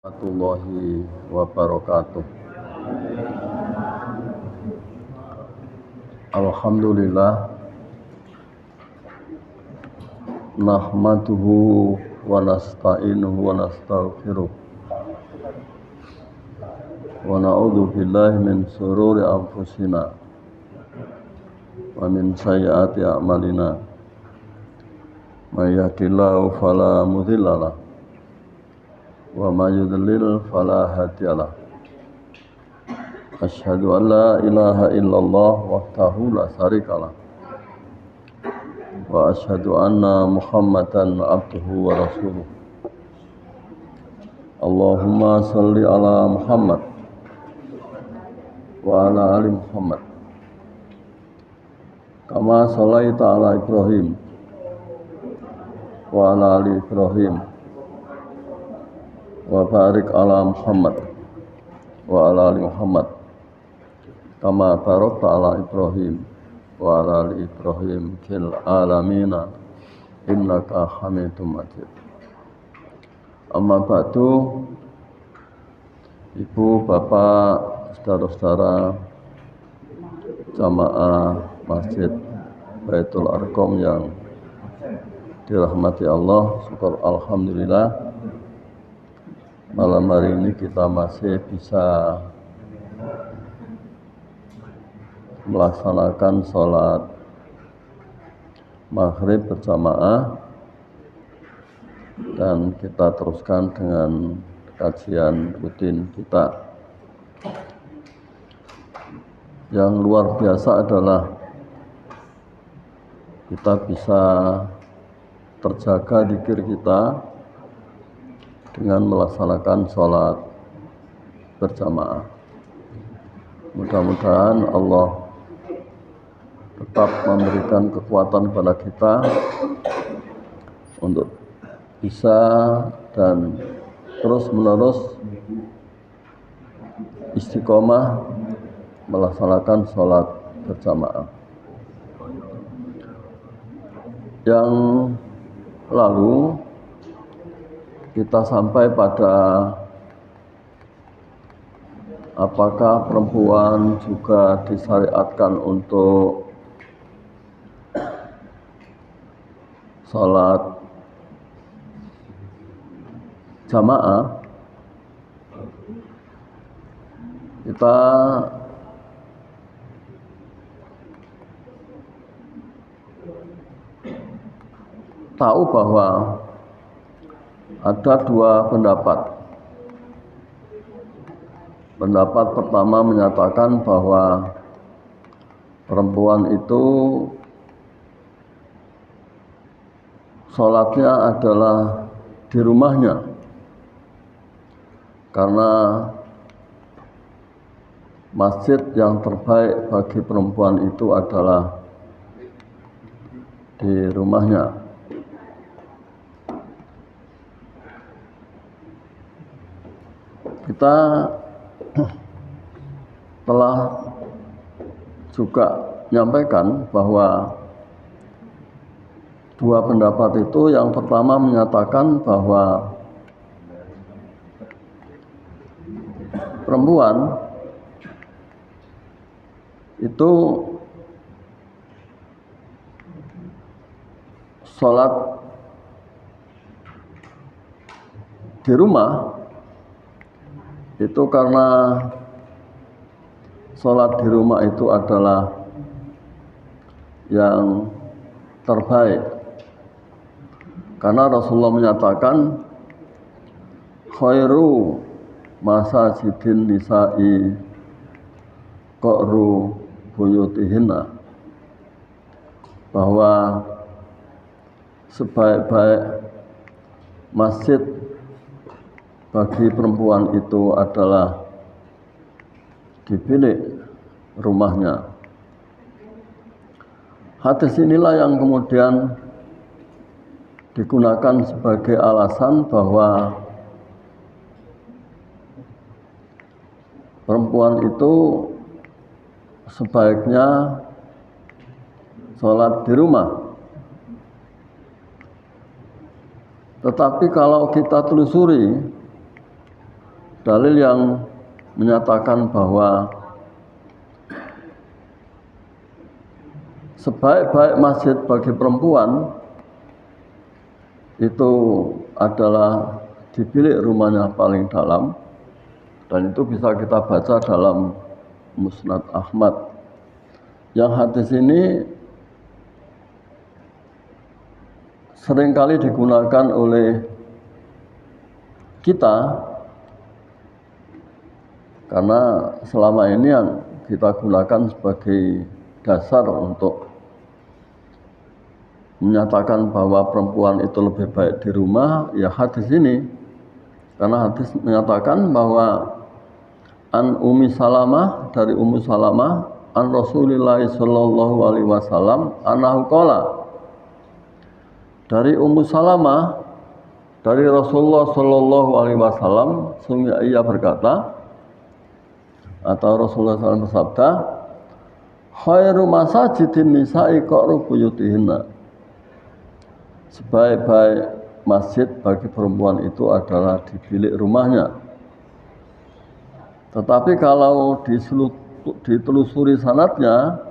Warahmatullahi wabarakatuh. Alhamdulillah, nahmaduhu wa nasta'inuhu wa nastaghfiruh wa na'udzu billahi min shururi anfusina wa min sayyiati a'malina. May yahdihillahu fala mudhillalah wa may yudlil fala hadiyalah. Asyhadu an la ilaha illallah wahdahu la syarikalah wa asyhadu anna Muhammadan abduhu wa rasuluh. Allahumma shalli ala Muhammad wa ala ali Muhammad kama shallaita ala Ibrahim wa ala ali Ibrahim wa barik ala Muhammad wa ala ali Muhammad kama barakta ala Ibrahim wa ala ali Ibrahim fil alamina innaka Hamidum Majid. Amma ba'du, Ibu, Bapak, saudara-saudara jamaah Masjid Baitul Arqam yang dirahmati Allah, syukur alhamdulillah malam hari ini kita masih bisa melaksanakan sholat maghrib berjamaah, dan kita teruskan dengan kajian rutin kita. Yang luar biasa adalah kita bisa terjaga zikir kita dengan melaksanakan sholat berjamaah. Mudah-mudahan Allah tetap memberikan kekuatan kepada kita untuk bisa dan terus-menerus istiqomah melaksanakan sholat berjamaah. Yang lalu kita sampai pada apakah perempuan juga disyariatkan untuk sholat jamaah. Kita tahu bahwa ada dua pendapat. Pendapat pertama menyatakan bahwa perempuan itu sholatnya adalah di rumahnya, karena masjid yang terbaik bagi perempuan itu adalah di rumahnya. Kita telah juga menyampaikan bahwa dua pendapat itu, yang pertama menyatakan bahwa perempuan itu sholat di rumah itu karena sholat di rumah itu adalah yang terbaik. Karena Rasulullah menyatakan khairu masajidin nisa'i qa'ru buyutihinna, bahwa sebaik-baik masjid bagi perempuan itu adalah di bilik rumahnya. Hadis inilah yang kemudian digunakan sebagai alasan bahwa perempuan itu sebaiknya sholat di rumah. Tetapi kalau kita telusuri dalil yang menyatakan bahwa sebaik-baik masjid bagi perempuan itu adalah di bilik rumahnya paling dalam, dan itu bisa kita baca dalam Musnad Ahmad. Yang hadis ini seringkali digunakan oleh kita karena selama ini yang kita gunakan sebagai dasar untuk menyatakan bahwa perempuan itu lebih baik di rumah, ya hadis ini. Karena hadis menyatakan bahwa an Ummi Salamah, dari Ummu Salamah, an Rasulillah sallallahu alaihi wasallam annahu qala, dari Ummu Salamah, dari Rasulullah sallallahu alaihi wasallam, sungguh ia berkata, atau Rasulullah SAW bersabda, khairu masajidin nisa'i qa'ru buyutihinna, sebaik-baik masjid bagi perempuan itu adalah di bilik rumahnya. Tetapi kalau ditelusuri sanadnya,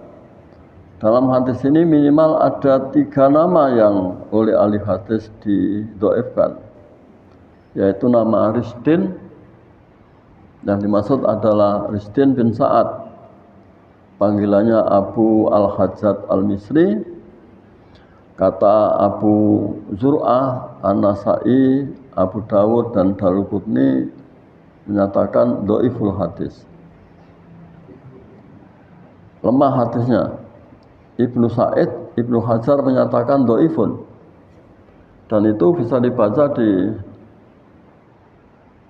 dalam hadis ini minimal ada 3 nama yang oleh ahli hadis didhaifkan, yaitu nama Risdin, yang dimaksud adalah Risdin bin Sa'ad, panggilannya Abu Al-Hajjaj Al-Misri. Kata Abu Zur'ah, An-Nasai, Abu Dawud, dan Daruqutni menyatakan dhaiful hadis, lemah hadisnya. Ibnu Sa'id, Ibnu Hajar menyatakan dhaifun, dan itu bisa dibaca di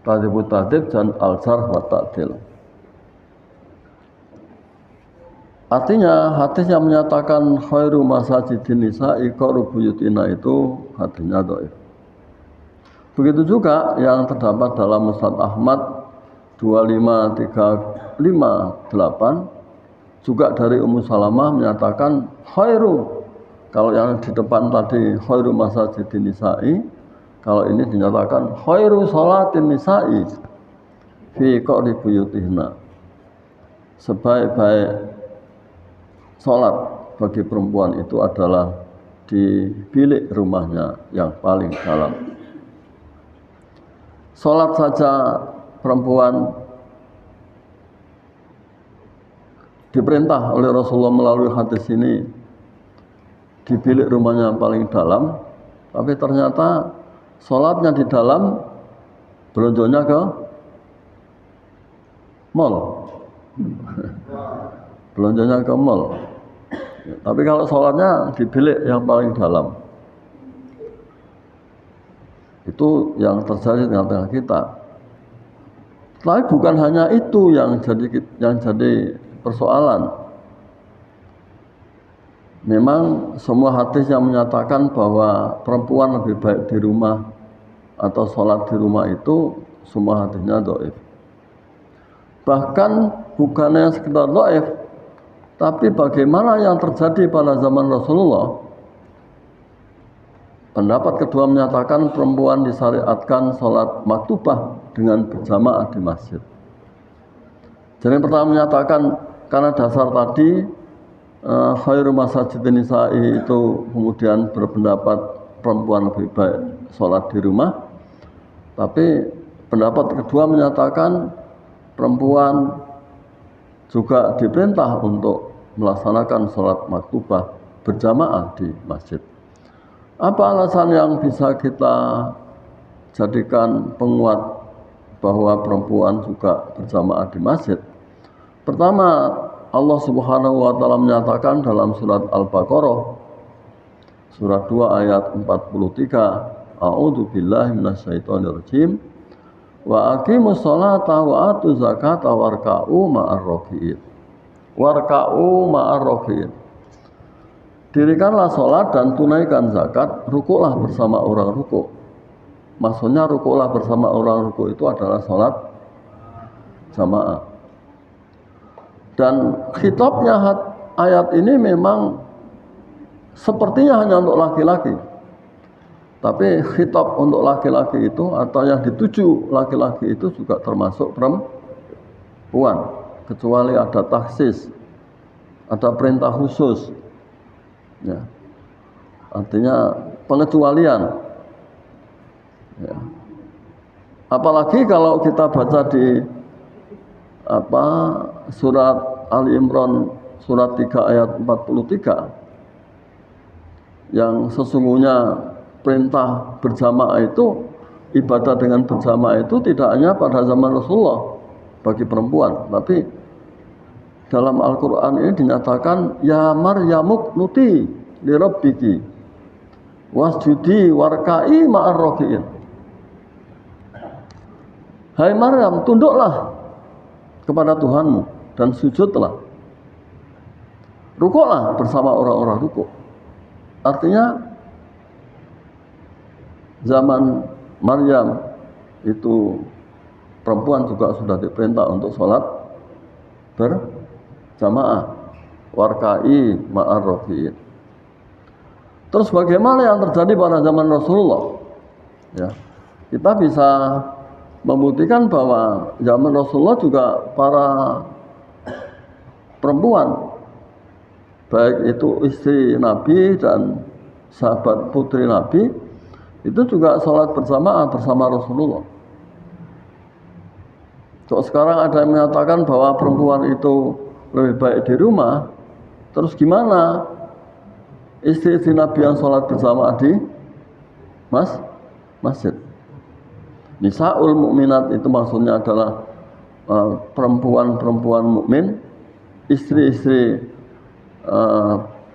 Tadribut Tahdhib dan Al-Jarh wa Ta'dil. Artinya hadis yang menyatakan khairu masajidin nisa'i qa'ru buyutina itu hadisnya dhaif. Begitu juga yang terdapat dalam Musnad Ahmad 25358, juga dari Ummu Salamah menyatakan khairu. Kalau yang di depan tadi khairu masajidin nisa'i, kalau ini dinyatakan khairu sholatin nisa'i fi qa'ri buyutihinna, sebaik-baik sholat bagi perempuan itu adalah di bilik rumahnya yang paling dalam. Sholat saja perempuan diperintah oleh Rasulullah melalui hadis ini di bilik rumahnya yang paling dalam, tapi ternyata sholatnya di dalam, belonjonya ke mall. Belonjonya ke mall. Tapi kalau sholatnya di bilik yang paling dalam, itu yang terjadi di tengah-tengah kita. Tapi bukan hanya itu yang jadi persoalan. Memang semua hadis yang menyatakan bahwa perempuan lebih baik di rumah atau sholat di rumah itu semua hadisnya dhaif. Bahkan bukannya sekedar dhaif, tapi bagaimana yang terjadi pada zaman Rasulullah. Pendapat kedua menyatakan perempuan disyariatkan sholat maktubah dengan berjamaah di masjid. Jadi yang pertama menyatakan karena dasar tadi khairu masajidin nisa'i itu kemudian berpendapat perempuan lebih baik sholat di rumah. Tapi pendapat kedua menyatakan perempuan juga diperintah untuk melaksanakan sholat maktubah berjamaah di masjid. Apa alasan yang bisa kita jadikan penguat bahwa perempuan juga berjamaah di masjid? Pertama, Allah Subhanahu wa taala menyatakan dalam surat Al-Baqarah surat 2 ayat 43, A'udzu billahi minasyaitonir rajim. Wa aqimus sholata wa atuz zakata warka'u ma'ar raki'in. Warka'u ma'ar raki'in. Dirikanlah sholat dan tunaikan zakat, rukuklah bersama orang rukuk. Maksudnya rukuklah bersama orang rukuk itu adalah sholat jamaah. Dan khitabnya ayat ini memang sepertinya hanya untuk laki-laki. Tapi khitab untuk laki-laki itu atau yang dituju laki-laki itu juga termasuk perempuan, kecuali ada taksis, ada perintah khusus, ya. Artinya pengecualian, ya. Apalagi kalau kita baca di surat Ali Imran surat 3 ayat 43, yang sesungguhnya perintah berjamaah itu, ibadah dengan berjamaah itu tidak hanya pada zaman Rasulullah bagi perempuan, tapi dalam Al-Quran ini dinyatakan ya Maryamuk nuti li rabbiki wasjudi warka'i ma'ar raki'in. Hai Maryam, tunduklah kepada Tuhanmu dan sujudlah, rukuklah bersama orang-orang rukuk. Artinya zaman Maryam itu perempuan juga sudah diperintah untuk sholat berjamaah, warka'i ma'ar raki'in. Terus bagaimana yang terjadi pada zaman Rasulullah? Ya, kita bisa membuktikan bahwa zaman Rasulullah juga para perempuan, baik itu istri Nabi dan sahabat putri Nabi, itu juga sholat berjamaah bersama Rasulullah. Kalau sekarang ada yang menyatakan bahwa perempuan itu lebih baik di rumah, terus gimana istri-istri Nabi yang sholat berjamaah di masjid? Nisaul mukminat itu maksudnya adalah perempuan-perempuan mukmin, istri-istri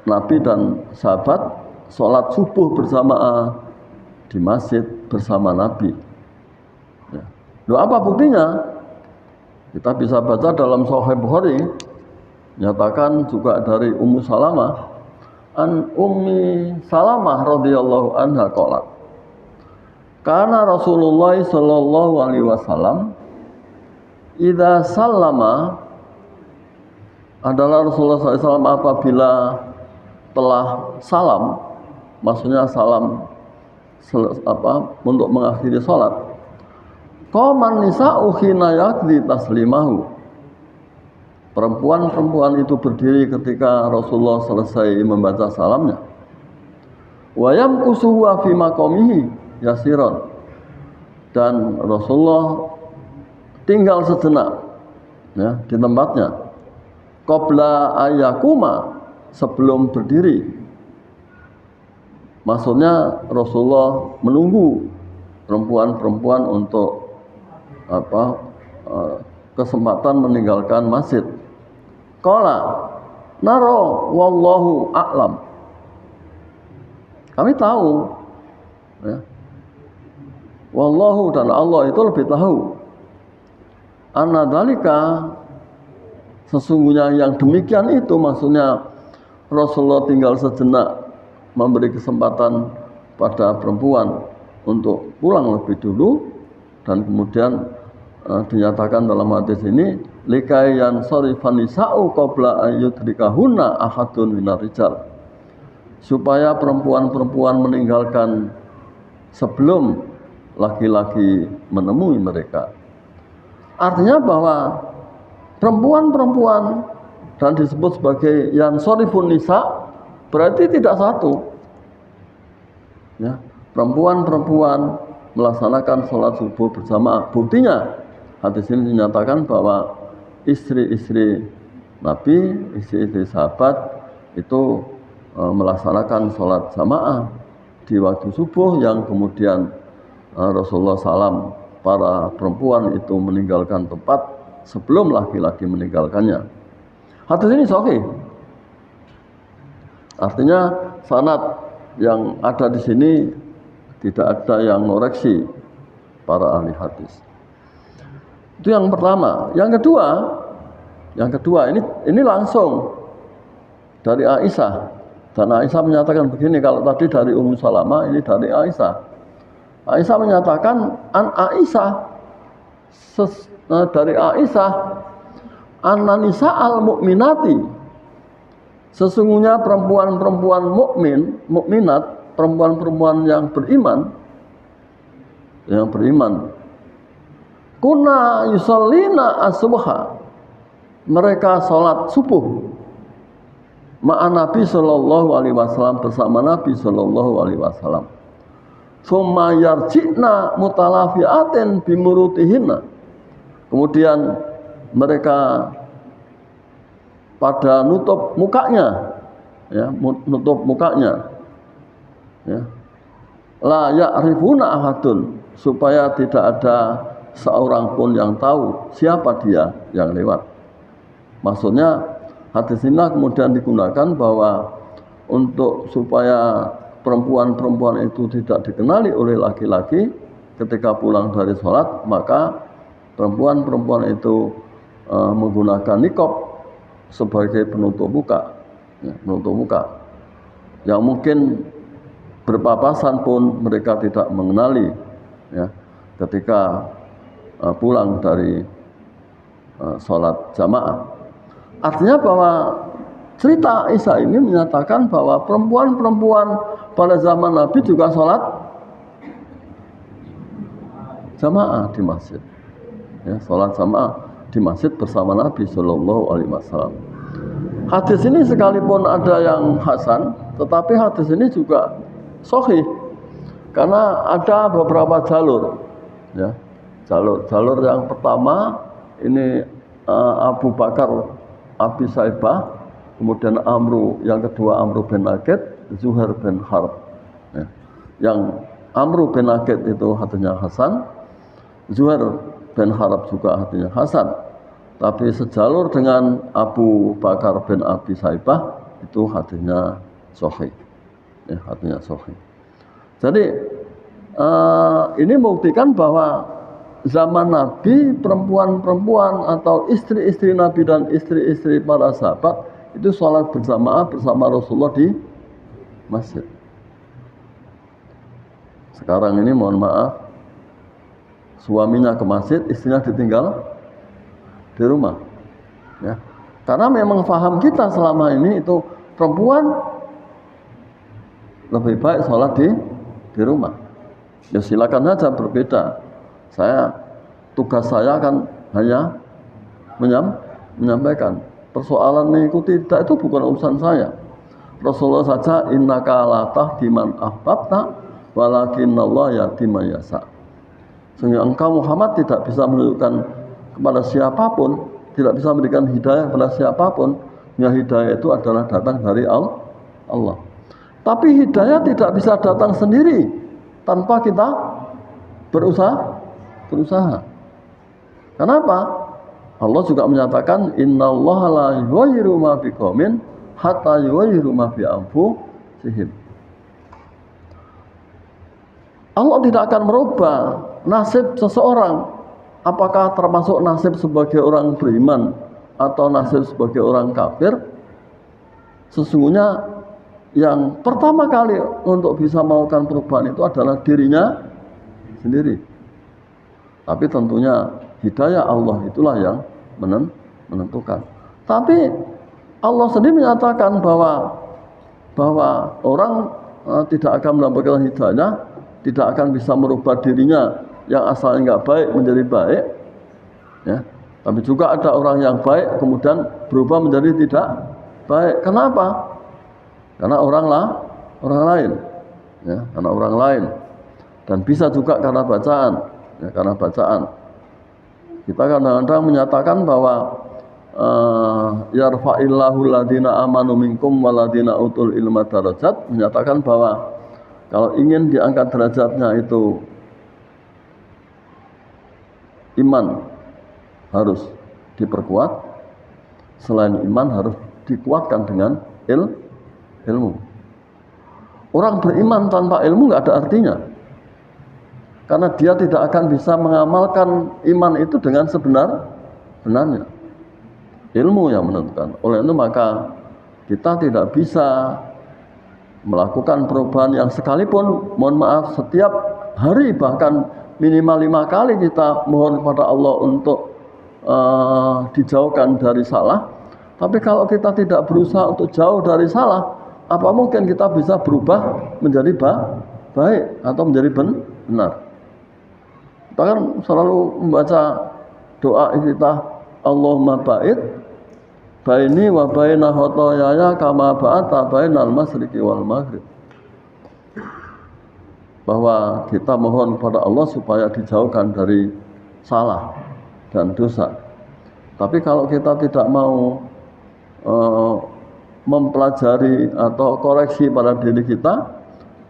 Nabi dan sahabat sholat subuh berjamaah di masjid bersama Nabi. Ya. Loh, apa buktinya? Kita bisa baca dalam Sahih Bukhari, nyatakan juga dari Ummu Salamah, an Ummi Salamah radhiyallahu anha qalat, karena Rasulullah sallallahu alaihi wasallam idza sallama, adalah Rasulullah SAW apabila telah salam, maksudnya salam untuk mengakhiri sholat, qaman nisa'u hina yaqdi taslimahu, perempuan-perempuan itu berdiri ketika Rasulullah selesai membaca salamnya, wa yamkusu wa fi maqamihi yasiron, dan Rasulullah tinggal sejenak, ya, di tempatnya, qabla ayyakuma, sebelum berdiri. Maksudnya Rasulullah menunggu perempuan-perempuan untuk kesempatan meninggalkan masjid. Qala naro wallahu a'lam, kami tahu, ya, wallahu, dan Allah itu lebih tahu, anna dzalika, sesungguhnya yang demikian itu, maksudnya Rasulullah tinggal sejenak memberi kesempatan pada perempuan untuk pulang lebih dulu, dan kemudian dinyatakan dalam hadis ini likai yansarifan nisa'u qabla ayyudrikahunna ahadun minar rijal, supaya perempuan-perempuan meninggalkan sebelum laki-laki menemui mereka. Artinya bahwa perempuan-perempuan, dan disebut sebagai yansorifun nisa, berarti tidak satu, ya, perempuan-perempuan melaksanakan sholat subuh bersama. Buktinya hadis ini dinyatakan bahwa istri-istri Nabi, istri-istri sahabat itu melaksanakan sholat jamaah di waktu subuh, yang kemudian Rasulullah SAW, para perempuan itu meninggalkan tempat sebelum laki-laki meninggalkannya. Hadis ini sahih. Artinya sanad yang ada di sini tidak ada yang ngoreksi para ahli hadis. Itu yang pertama. Yang kedua ini langsung dari Aisyah, dan Aisyah menyatakan begini. Kalau tadi dari Ummu Salamah, ini dari Aisyah. Aisyah menyatakan dari Aisyah, an-nisa al-mu'minati, sesungguhnya perempuan-perempuan mukminat perempuan-perempuan yang beriman, kuna yusallina as-subha, mereka sholat subuh ma'an Nabi sallallahu alaihi wasallam, bersama Nabi sallallahu alaihi wasallam. Summa yarji'na mutalafiatin bimurutihinna, kemudian mereka pada nutup mukanya, ya, ya. La ya'rifuna ahadun, supaya tidak ada seorang pun yang tahu siapa dia yang lewat. Maksudnya hadis ini kemudian digunakan bahwa untuk supaya perempuan-perempuan itu tidak dikenali oleh laki-laki ketika pulang dari sholat, maka perempuan-perempuan itu menggunakan niqab sebagai penutup muka, ya, yang mungkin berpapasan pun mereka tidak mengenali, ya, ketika pulang dari sholat jamaah. Artinya bahwa cerita Isa ini menyatakan bahwa perempuan-perempuan pada zaman Nabi juga sholat jamaah di masjid, ya, sholat jamaah di masjid bersama Nabi Shallallahu Alaihi Wasallam. Hadis ini sekalipun ada yang hasan, tetapi hadis ini juga sahih karena ada beberapa jalur, ya. Jalur yang pertama ini Abu Bakar Abi Saibah, kemudian Amru, yang kedua Amru bin Aqid, Zuhair bin Harb, ya. Yang Amru bin Aqid itu hadisnya hasan, Zuhair bin Harb juga hadisnya hasan, tapi sejalur dengan Abu Bakar bin Abi Saibah itu hadisnya sahih, ya, hadisnya sahih. Jadi ini membuktikan bahwa zaman Nabi, perempuan-perempuan atau istri-istri Nabi dan istri-istri para sahabat itu sholat berjamaah bersama Rasulullah di masjid. Sekarang ini mohon maaf, suaminya ke masjid, istrinya ditinggal di rumah, ya. Karena memang paham kita selama ini itu perempuan lebih baik sholat di rumah. Ya silakan saja berbeda. Tugas saya kan hanya menyampaikan. Persoalan mengikuti tidak itu bukan urusan saya. Rasulullah saja innaka la tahdi man ahbabta walakinnallaha yahdi man yasha. Sehingga engkau Muhammad tidak bisa menunjukkan kepada siapapun, tidak bisa memberikan hidayah kepada siapapun. Ya, hidayah itu adalah datang dari Allah. Tapi hidayah tidak bisa datang sendiri tanpa kita berusaha. Kenapa? Allah juga menyatakan innallaha la yughayyiru ma biqaumin hatta yughayyiru ma bi anfusihim. Allah tidak akan merubah nasib seseorang, apakah termasuk nasib sebagai orang beriman atau nasib sebagai orang kafir. Sesungguhnya yang pertama kali untuk bisa melakukan perubahan itu adalah dirinya sendiri. Tapi tentunya hidayah Allah itulah yang menentukan. Tapi Allah sendiri menyatakan bahwa orang tidak akan mendapatkan hidayah, tidak akan bisa merubah dirinya yang asalnya nggak baik menjadi baik, ya. Tapi juga ada orang yang baik kemudian berubah menjadi tidak baik. Kenapa? Karena orang lain, ya, karena orang lain, dan bisa juga karena bacaan. Ya, karena bacaan. Kita kadang-kadang menyatakan bahwa yarfa'illahu alladhina amanu minkum waladhina utul ilma darajat, menyatakan bahwa kalau ingin diangkat derajatnya itu iman harus diperkuat, selain iman harus dikuatkan dengan ilmu. Orang beriman tanpa ilmu nggak ada artinya. Karena dia tidak akan bisa mengamalkan iman itu dengan sebenarnya. Ilmu yang menentukan. Oleh itu maka kita tidak bisa melakukan perubahan yang sekalipun, mohon maaf, setiap hari bahkan minimal 5 kali kita mohon kepada Allah untuk dijauhkan dari salah. Tapi kalau kita tidak berusaha untuk jauh dari salah, apa mungkin kita bisa berubah menjadi baik atau menjadi benar? Kita kan selalu membaca doa iftitah, Allahumma ba'id baini wa baina khotoyaya kama ba'ata bainal masyriqi wal maghrib. Bahwa kita mohon kepada Allah supaya dijauhkan dari salah dan dosa. Tapi kalau kita tidak mau mempelajari atau koreksi pada diri kita,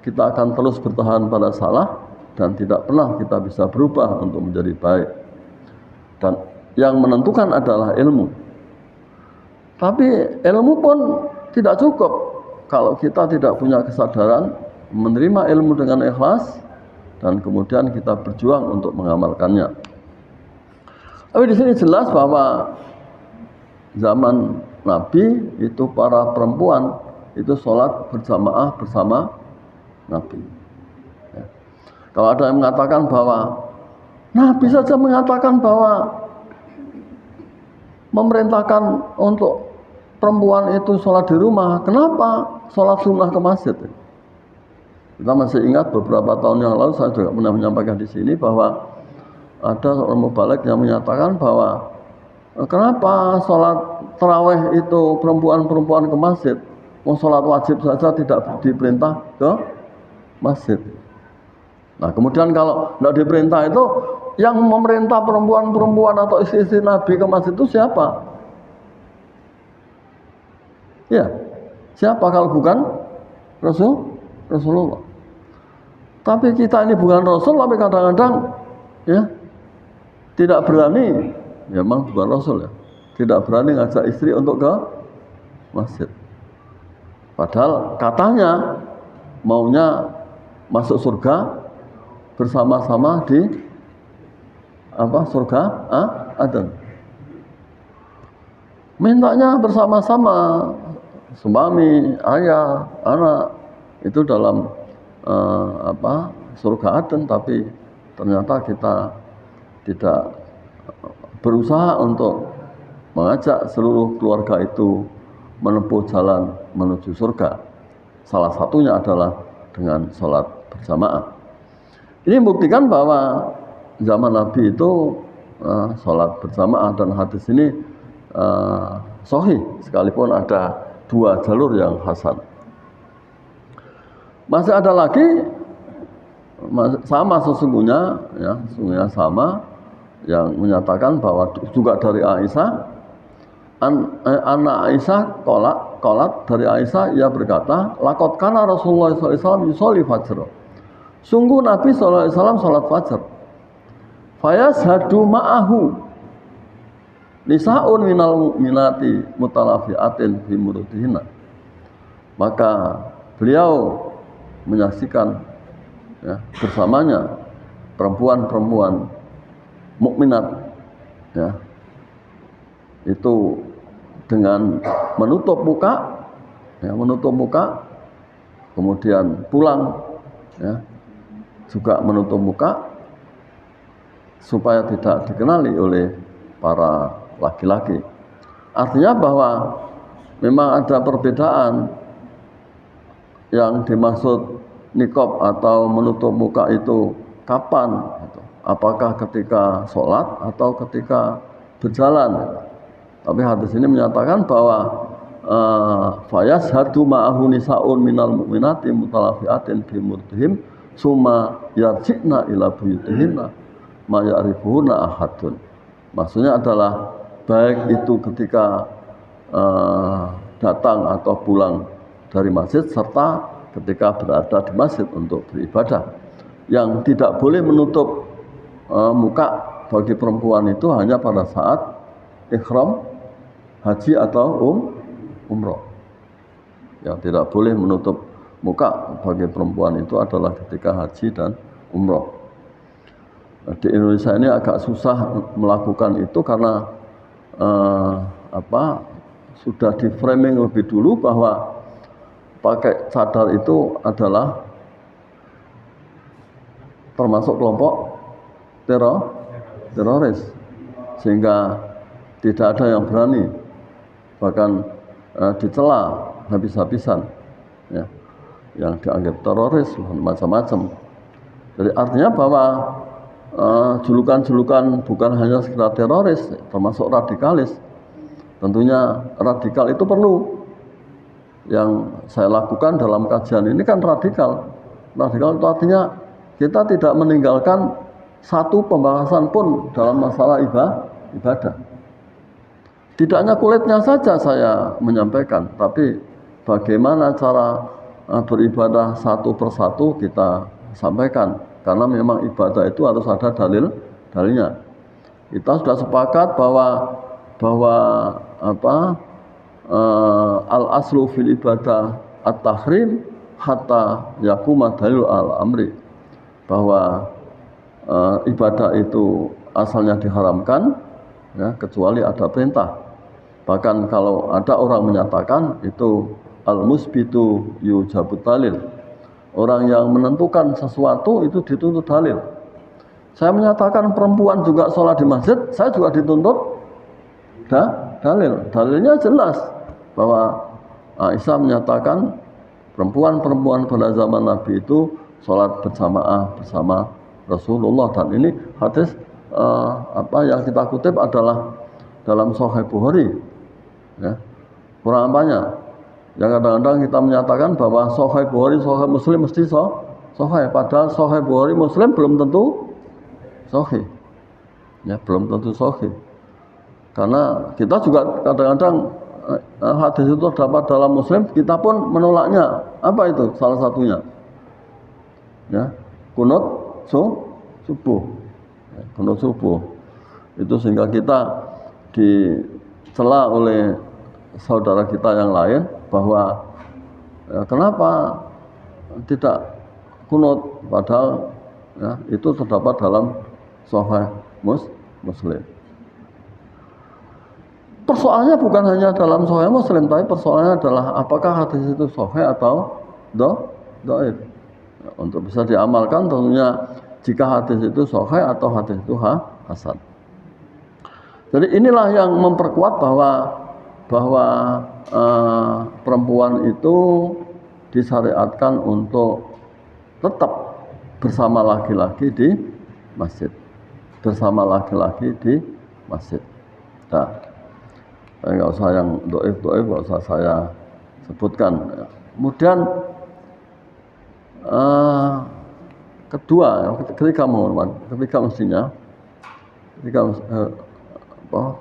kita akan terus bertahan pada salah dan tidak pernah kita bisa berubah untuk menjadi baik. Dan yang menentukan adalah ilmu. Tapi ilmu pun tidak cukup kalau kita tidak punya kesadaran menerima ilmu dengan ikhlas dan kemudian kita berjuang untuk mengamalkannya. Tapi di sini jelas bahwa zaman Nabi itu para perempuan itu sholat berjamaah bersama Nabi. Ya. Kalau ada yang mengatakan bahwa Nabi saja mengatakan bahwa memerintahkan untuk perempuan itu sholat di rumah, kenapa sholat sunnah ke masjid? Kita masih ingat beberapa tahun yang lalu saya juga pernah menyampaikan di sini bahwa ada seorang mubalik yang menyatakan bahwa kenapa sholat tarawih itu perempuan ke masjid, mau sholat wajib saja tidak diperintah ke masjid. Nah kemudian kalau tidak diperintah itu yang memerintah perempuan atau istri-istri Nabi ke masjid itu siapa? Ya, siapa kalau bukan Rasulullah. Tapi kita ini bukan Rasul, tapi kadang-kadang ya tidak berani, ya memang bukan Rasul ya, tidak berani ngajak istri untuk ke masjid. Padahal katanya maunya masuk surga bersama-sama di surga Aden. Mintanya bersama-sama suami, ayah, anak itu dalam surga Aden, tapi ternyata kita tidak berusaha untuk mengajak seluruh keluarga itu menempuh jalan menuju surga. Salah satunya adalah dengan sholat berjamaah. Ini membuktikan bahwa zaman Nabi itu sholat berjamaah, dan hadis ini sahih sekalipun ada dua jalur yang hasan. Masih ada lagi sama sesungguhnya sama yang menyatakan bahwa juga dari Aisyah, anak Aisyah kolat dari Aisyah, ia berkata, laqad kana Rasulullah sallallahu alaihi wasallam yusolli fajr. Sungguh Nabi sallallahu alaihi wasallam salat fajar. Fayashhadu ma'ahu nisa'un minal mu'minati mutalafiatin fi murutihinna. Maka beliau menyaksikan bersamanya perempuan-perempuan mukminat itu dengan menutup muka, kemudian pulang juga menutup muka supaya tidak dikenali oleh para laki-laki. Artinya bahwa memang ada perbedaan yang dimaksud niqab atau menutup muka itu kapan? Apakah ketika sholat atau ketika berjalan? Tapi hadis ini menyatakan bahwa fayashhadu ma'ahu nisa'un minal mu'minati mutalafiatin bi murtihim summa yarji'na ila buyutihinna ma ya'rifuhunna ahadun. Maksudnya adalah baik itu ketika datang atau pulang dari masjid serta ketika berada di masjid untuk beribadah. Yang tidak boleh menutup muka bagi perempuan itu hanya pada saat ihram haji atau umroh. Yang tidak boleh menutup muka bagi perempuan itu adalah ketika haji dan umroh. Di Indonesia ini agak susah melakukan itu karena sudah di framing lebih dulu bahwa pakai cadar itu adalah termasuk kelompok teroris, sehingga tidak ada yang berani, bahkan dicela habis-habisan ya, yang dianggap teroris macam-macam. Jadi artinya bahwa julukan-julukan bukan hanya sekedar teroris, termasuk radikalis. Tentunya radikal itu perlu. Yang saya lakukan dalam kajian ini kan radikal. Radikal itu artinya kita tidak meninggalkan satu pembahasan pun dalam masalah ibadah. Tidak hanya kulitnya saja saya menyampaikan, tapi bagaimana cara beribadah satu persatu kita sampaikan. Karena memang ibadah itu harus ada dalilnya. Kita sudah sepakat bahwa al-aslu fil ibadah at-tahrim hatta yakuma dalil al-amri, bahwa ibadah itu asalnya diharamkan ya, kecuali ada perintah. Bahkan kalau ada orang menyatakan itu al-musbitu yujabut dalil, orang yang menentukan sesuatu itu dituntut dalil. Saya menyatakan perempuan juga sholat di masjid, saya juga dituntut dalil. Dalilnya jelas bahwa Aisyah menyatakan perempuan-perempuan pada zaman Nabi itu sholat berjamaah bersama Rasulullah, dan ini hadis yang kita kutip adalah dalam Sahih Bukhari. Ya, kurang apanya? Yang kadang-kadang kita menyatakan bahwa Sahih Bukhari, Sahih Muslim mesti sahih, padahal Sahih Bukhari Muslim belum tentu sahih. Ya, belum tentu sahih. Karena kita juga kadang-kadang hadis itu terdapat dalam Muslim, kita pun menolaknya. Apa itu? Salah satunya, ya, kunut subuh. Ya, kunut subuh. Itu sehingga kita dicela oleh saudara kita yang lain bahwa kenapa tidak kunut, padahal ya, itu terdapat dalam Sahih Muslim. Persoalannya bukan hanya dalam Sahih Muslim, tapi persoalannya adalah apakah hadis itu sahih atau dhaif. Untuk bisa diamalkan tentunya jika hadis itu sahih atau hadis itu hasan. Jadi inilah yang memperkuat bahwa perempuan itu disyariatkan untuk tetap bersama laki-laki di masjid, Nah, nggak usah yang doif, nggak usah saya sebutkan. Kemudian ketika mestinya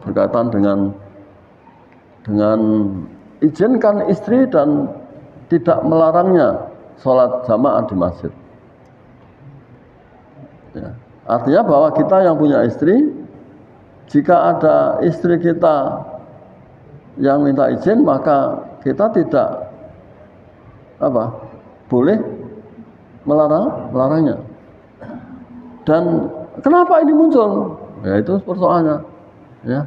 berkaitan dengan izinkan istri dan tidak melarangnya sholat jamaah di masjid. Ya, artinya bahwa kita yang punya istri, jika ada istri kita yang minta izin, maka kita tidak boleh melarangnya. Dan kenapa ini muncul? Ya itu persoalannya. Ya,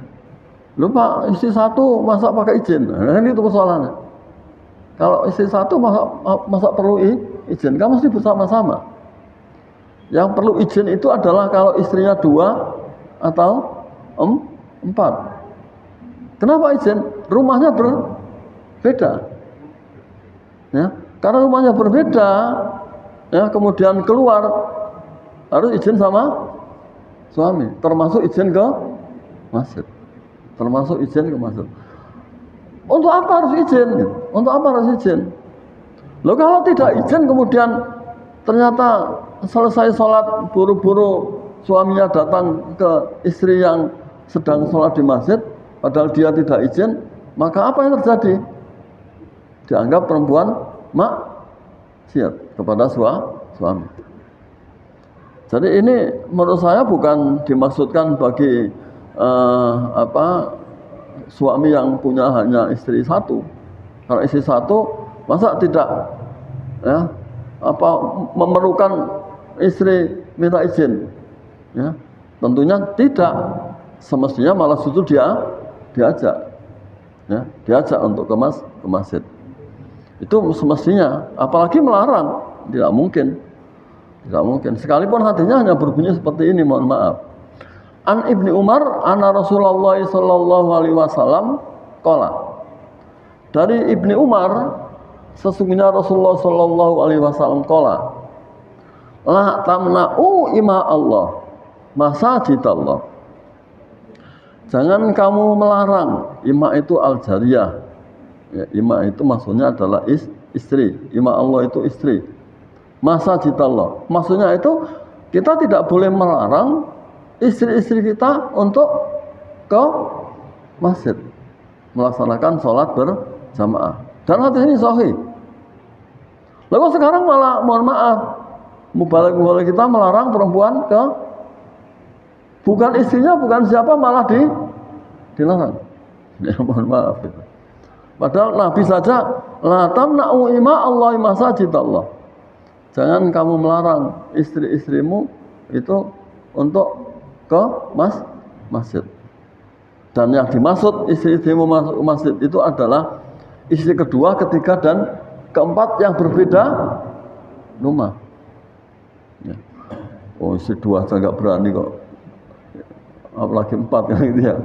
lupa istri satu masa pakai izin? Nah, ini itu persoalannya. Kalau istri satu masa perlu izin? Kan mesti bersama-sama. Yang perlu izin itu adalah kalau istrinya 2 atau 4. Kenapa izin? Rumahnya berbeda. Ya, karena rumahnya berbeda, ya, kemudian keluar harus izin sama suami, termasuk izin ke masjid. Untuk apa harus izin? Loh, kalau tidak izin kemudian ternyata selesai sholat buru-buru suaminya datang ke istri yang sedang sholat di masjid, padahal dia tidak izin, maka apa yang terjadi? Dianggap perempuan maksiat kepada suami. Jadi ini menurut saya bukan dimaksudkan bagi suami yang punya hanya istri satu. Kalau istri satu, masa tidak memerlukan istri minta izin? Ya, tentunya tidak. Semestinya malah justru diajak untuk ke masjid. Itu semestinya, apalagi melarang, tidak mungkin. Sekalipun hatinya hanya berbunyi seperti ini, mohon maaf. An Ibni Umar, anna Rasulullah sallallahu alaihi wasallam qala. Dari Ibni Umar, sesungguhnya Rasulullah sallallahu alaihi wasallam qala la tamna'u ima Allah masajidallah. Jangan kamu melarang, ima itu al-jariyah. Ya, ima itu maksudnya adalah istri. Ima Allah itu istri. Masajidallah. Maksudnya itu kita tidak boleh melarang istri-istri kita untuk ke masjid melaksanakan sholat berjamaah. Dan hadis ini sahih. Lalu sekarang malah mohon maaf, mubalek kita melarang perempuan ke bukan istrinya, bukan siapa, malah dilarang. Ya, mohon maaf itu. Padahal Nabi saja la tamna'u ima Allah masajidallah. Jangan kamu melarang istri-istrimu itu untuk ke masjid. Dan yang dimaksud istri-istrimu masuk ke masjid itu adalah istri kedua, ketiga, dan keempat yang berbeda rumah. Ya. Oh, istri dua saja nggak berani kok, apalagi empat kan gitu ya.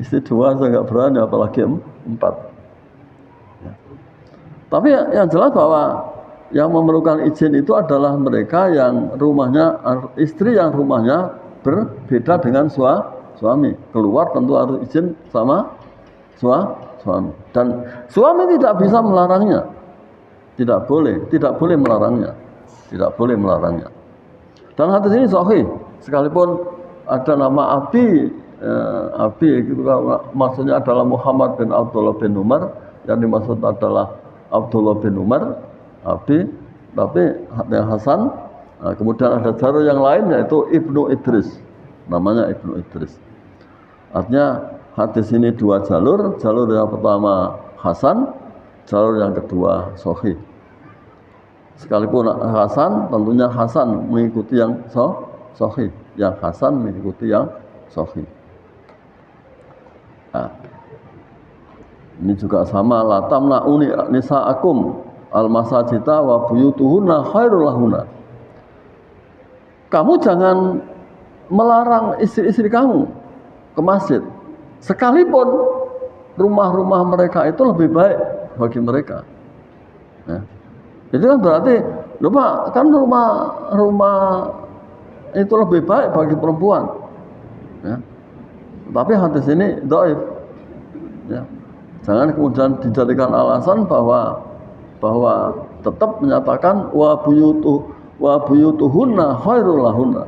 Istri dua saja nggak berani, apalagi empat. Ya. Tapi yang jelas bahwa yang memerlukan izin itu adalah mereka yang rumahnya, istri yang rumahnya berbeda dengan suami. Keluar tentu harus izin sama suami. Dan suami tidak bisa melarangnya. Tidak boleh melarangnya. Tidak boleh melarangnya. Dan hadis ini sahih. Sekalipun ada nama Abi itu maksudnya adalah Muhammad bin Abdullah bin Umar, yang dimaksud adalah Abdullah bin Umar, Abi, tapi yang Hasan. Nah, kemudian ada jalur yang lain yaitu Ibnu Idris, namanya Ibnu Idris. Artinya hadis ini dua jalur yang pertama Hasan, jalur yang kedua Sahih. Sekalipun Hasan, tentunya Hasan mengikuti yang Sahih, yang Hasan mengikuti yang Sahih. Nah, ini juga sama, la tamna'uni nisa'akum al-masajida wa buyutuhunna khairul lahunna. Kamu jangan melarang istri-istri kamu ke masjid, sekalipun rumah-rumah mereka itu lebih baik bagi mereka. Ya. Itu kan berarti, lupa kan rumah itu lebih baik bagi perempuan. Ya. Tapi hadis ini dhaif. Ya. Jangan kemudian dijadikan alasan bahwa tetap menyatakan wa buyutuhunna khairul lahunna.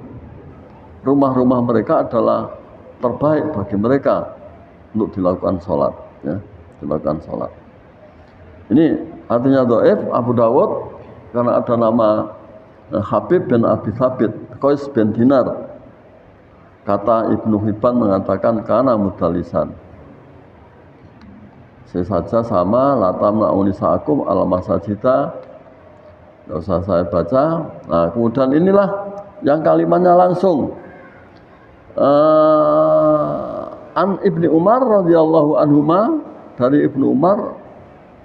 Rumah-rumah mereka adalah terbaik bagi mereka untuk dilakukan sholat, ya, dilakukan sholat. Ini artinya dhaif Abu Dawud karena ada nama Habib bin Abi Thabit, Qais bin Dinar. Kata Ibnu Hibban mengatakan kana mudalisan. Saya saja sama latam na'unisa'akum ala masajida. Tidak usah saya baca. Nah, kemudian inilah yang kalimatnya langsung. An Ibni Umar radhiyallahu anhuma, dari Ibnu Umar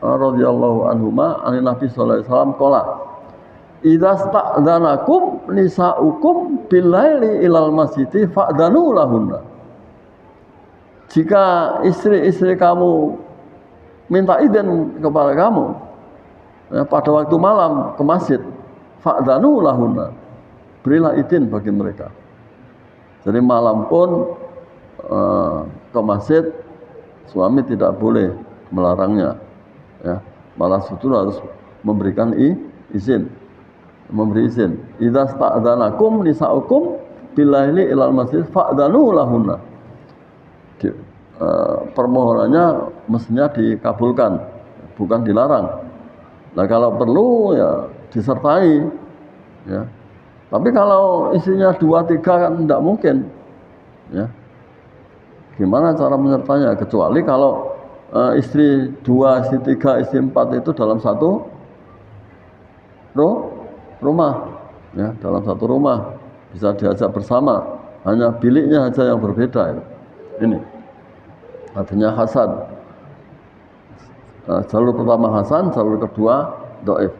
radhiyallahu anhuma, an Nabi sallallahu alaihi wasallam qala idza sta'dzanakum nisa'ukum billaili ilal masjidi fa'danu lahunna. Jika istri-istri kamu minta izin kepada kamu, ya, pada waktu malam ke masjid, fa'danu lahunna, berilah izin bagi mereka. Jadi malam pun ke masjid, suami tidak boleh melarangnya, ya, malah justru harus memberikan izin, memberi izin. Idza sta'dzanakum nisa'ukum billaili ilal masjid fa'danu lahunna. Permohonannya mestinya dikabulkan, bukan dilarang. Nah, kalau perlu ya disertai, ya. Tapi kalau istrinya 2-3 kan tidak mungkin, ya. Gimana cara menyertainya? Kecuali kalau istri 2, istri 3, istri 4 itu dalam satu rumah, ya, dalam satu rumah bisa diajak bersama, hanya biliknya saja yang berbeda. Ini artinya Hasan. Jalur pertama Hasan, jalur kedua dhaif.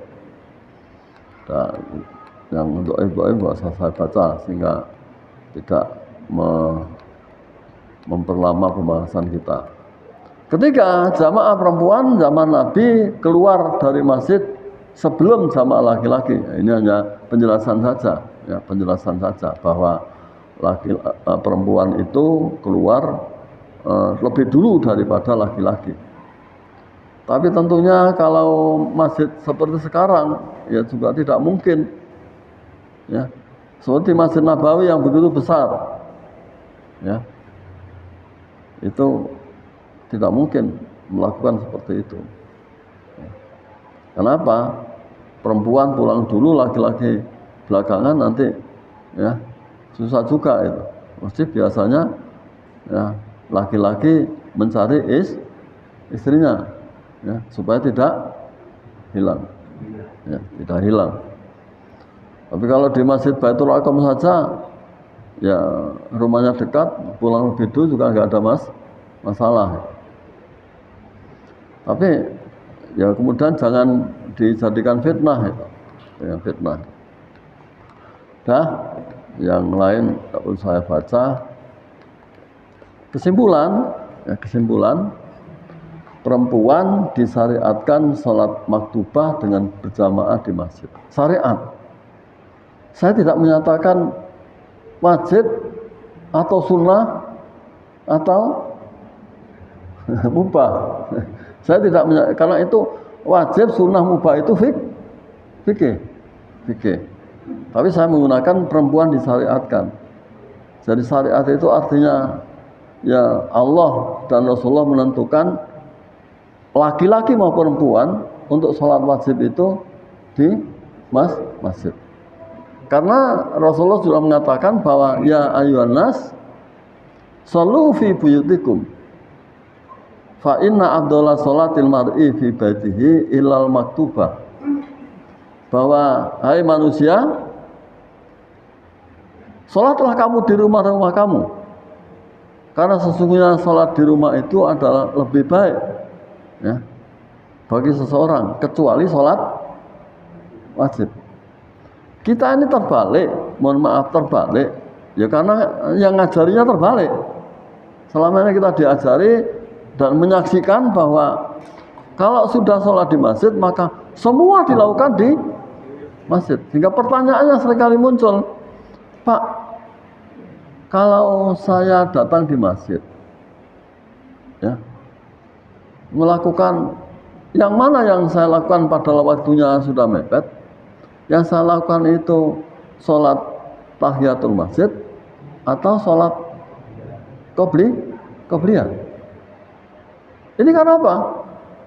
Dan yang dhaif nggak usah saya baca sehingga tidak memperlama pembahasan kita. Ketika jamaah perempuan zaman Nabi keluar dari masjid sebelum jamaah laki-laki, ini hanya penjelasan saja, ya, penjelasan saja bahwa perempuan itu keluar lebih dulu daripada laki-laki. Tapi tentunya kalau masjid seperti sekarang, ya juga tidak mungkin, ya, seperti Masjid Nabawi yang begitu besar, ya, itu tidak mungkin melakukan seperti itu. Kenapa? Perempuan pulang dulu, laki-laki belakangan nanti, ya, susah juga itu. Mesti biasanya, ya, laki-laki mencari istrinya, ya, supaya tidak hilang, ya, tidak hilang. Tapi kalau di Masjid Baitul Aqam saja, ya, rumahnya dekat, pulang lebih dulu juga nggak ada masalah. Tapi ya kemudian jangan dijadikan fitnah itu, ya, fitnah. Dah, yang lain kalau saya baca kesimpulan, ya, kesimpulan perempuan disyariatkan sholat maktubah dengan berjamaah di masjid. Syariat. Saya tidak menyatakan wajib atau sunnah atau mubah. Saya tidak karena itu wajib, sunnah, mubah itu fikih. Tapi saya menggunakan perempuan disyariatkan. Jadi syariat itu artinya, ya, Allah dan Rasulullah menentukan laki-laki maupun perempuan untuk sholat wajib itu di masjid. Karena Rasulullah sudah mengatakan bahwa ya ayyuhan nas shallu fi buyutikum fa inna afdhala sholatil mar'i fi baitihi illal maktubah. Bahwa hai manusia, sholatlah kamu di rumah-rumah kamu, karena sesungguhnya sholat di rumah itu adalah lebih baik, ya, bagi seseorang, kecuali sholat wajib. Kita ini terbalik, mohon maaf terbalik, ya, karena yang ngajarinya terbalik. Selama ini kita diajari dan menyaksikan bahwa kalau sudah sholat di masjid maka semua dilakukan di masjid. Sehingga pertanyaannya seringkali muncul, Pak, kalau saya datang di masjid, ya, melakukan yang mana yang saya lakukan pada waktunya sudah mepet? Yang saya lakukan itu sholat tahiyatul masjid atau sholat qobliyah? Ini karena apa?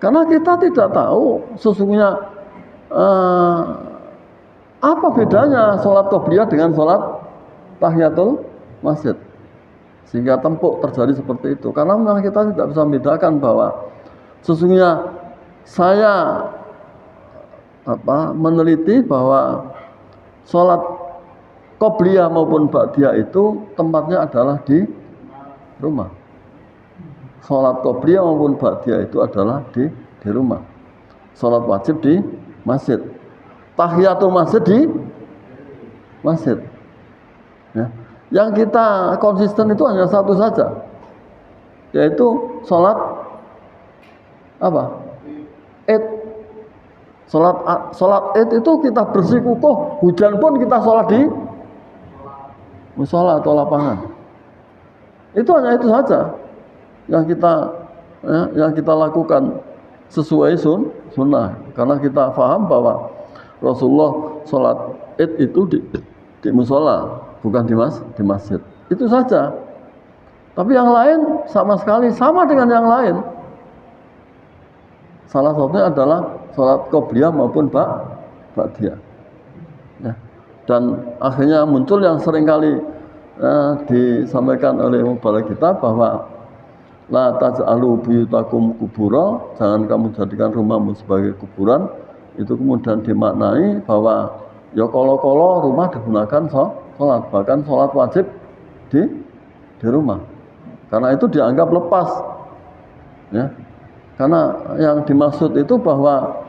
Karena kita tidak tahu sesungguhnya apa bedanya sholat qobliyah dengan sholat tahiyatul masjid, sehingga tempuk terjadi seperti itu. Karena memang kita tidak bisa membedakan bahwa sesungguhnya saya meneliti bahwa sholat qobliyah maupun ba'diyah itu tempatnya adalah di rumah. Sholat qobliyah maupun ba'diyah itu adalah di rumah. Sholat wajib di masjid. Tahiyatul masjid di masjid. Ya. Yang kita konsisten itu hanya satu saja, yaitu sholat apa? Id. Sholat Id itu kita bersikukuh, hujan pun kita sholat di musola atau lapangan. Itu hanya itu saja yang kita lakukan sesuai sunnah. Karena kita paham bahwa Rasulullah sholat Id itu di musola, bukan di masjid. Itu saja. Tapi yang lain sama sekali sama dengan yang lain. Salah satunya adalah sholat qobliyah maupun ba'diyah. Ya. Dan akhirnya muncul yang seringkali disampaikan oleh mubalik kita bahwa la taj'alu buyutakum kubura, jangan kamu jadikan rumahmu sebagai kuburan. Itu kemudian dimaknai bahwa ya kolo-kolo rumah digunakan sholat, bahkan sholat wajib di rumah. Karena itu dianggap lepas, ya. Karena yang dimaksud itu bahwa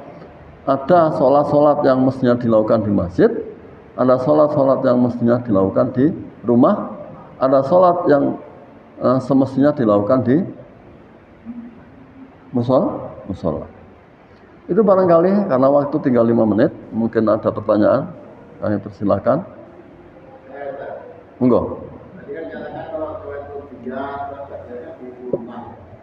ada sholat-sholat yang mestinya dilakukan di masjid, ada sholat-sholat yang mestinya dilakukan di rumah, ada sholat yang semestinya dilakukan Musola. Itu barangkali karena waktu tinggal 5 menit, mungkin ada pertanyaan, kami persilakan. Monggo.